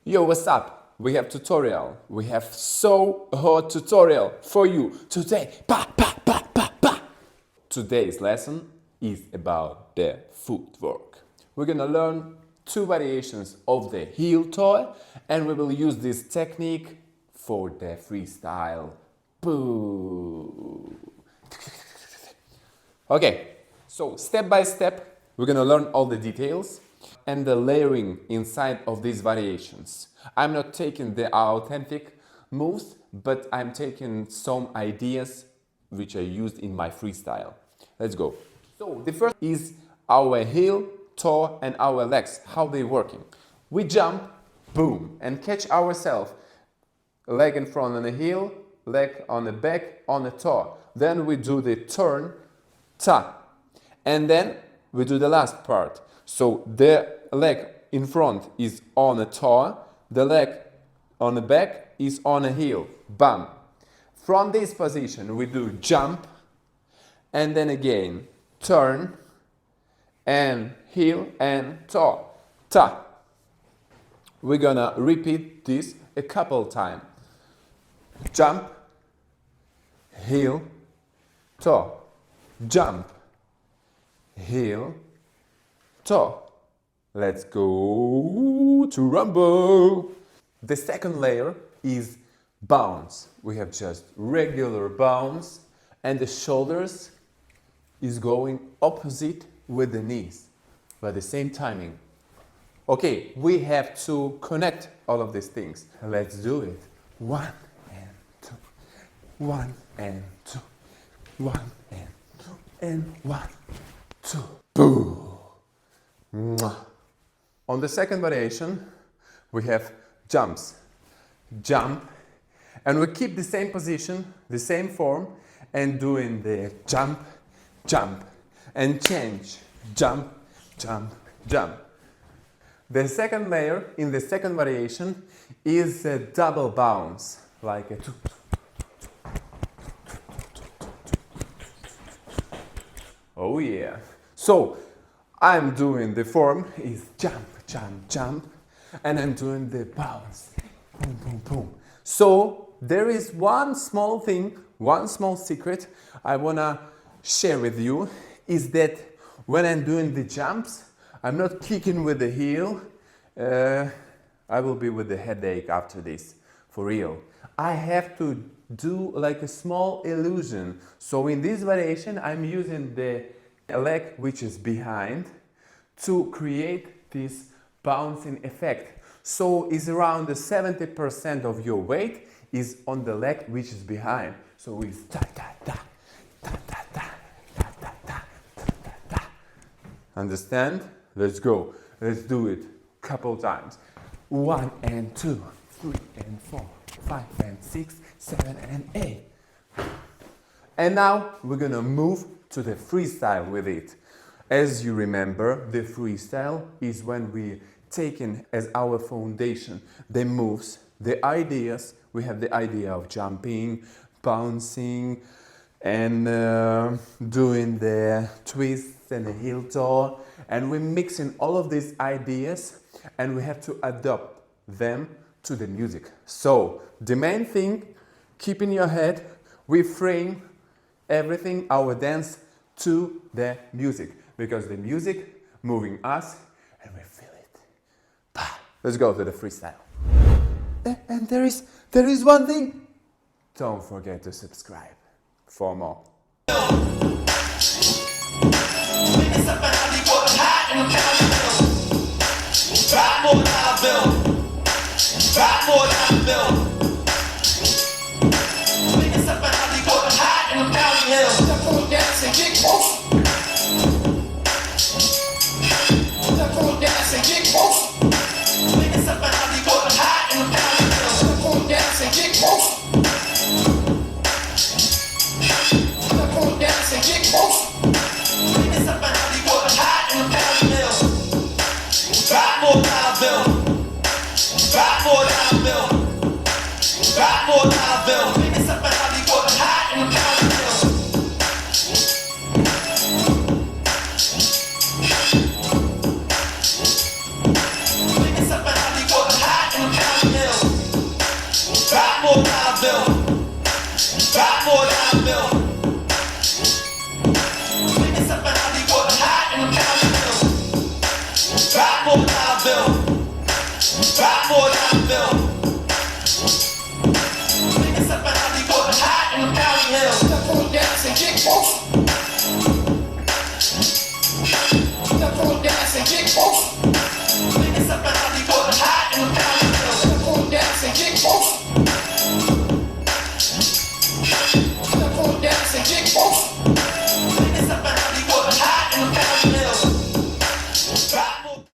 Yo, what's up? We have tutorial. We have so hot tutorial for you today. Today's lesson is about the footwork. We're gonna learn two variations of the heel toe, and we will use this technique for the freestyle. Boo. Okay, so step by step, we're gonna learn all the details and the layering inside of these variations. I'm not taking the authentic moves, but I'm taking some ideas which I used in my freestyle. Let's go. So the first is our heel, toe and our legs, how they working. We jump, boom, and catch ourselves. Leg in front on the heel, leg on the back, on the toe. Then we do the turn, ta. And then we do the last part. So the leg in front is on a toe, the leg on the back is on a heel. Bam. From this position we do jump, and then again turn, and heel and toe. Ta. We're gonna repeat this a couple times. Jump, heel, toe. Jump, heel, toe. Let's go to rumble. The second layer is bounce. We have just regular bounce, and the shoulders is going opposite with the knees, but the same timing. Okay, we have to connect all of these things. Let's do it. 1 and 2, 1 and 2, 1 and 2, and 1, 2. Boom. Mwah. On the second variation, we have jumps. Jump, and we keep the same position, the same form, and doing the jump, jump, and change. Jump, jump, jump. The second layer in the second variation is a double bounce, like a two. Oh yeah. So I'm doing the form is jump, jump, jump, and I'm doing the bounce. Boom, boom, boom. So there is one small thing, one small secret I wanna share with you, is that when I'm doing the jumps, I'm not kicking with the heel. I will be with the headache after this, for real. I have to do like a small illusion. So in this variation, I'm using the leg which is behind to create this bouncing effect. So it's around the 70% of your weight is on the leg which is behind. So it's ta ta ta ta ta ta ta ta ta ta ta. Understand? Let's go. Let's do it a couple times. 1 and 2, 3 and 4, 5 and 6, 7 and 8. And now we're gonna move to the freestyle with it. As you remember, the freestyle is when we taken as our foundation the moves, the ideas. We have the idea of jumping, bouncing, and doing the twists and the heel toe, and we're mixing all of these ideas, and we have to adapt them to the music. So the main thing, keep in your head, we frame everything, our dance, to the music, because the music moving us and we feel it. Let's go to the freestyle. And there is one thing. Don't forget to subscribe for more. More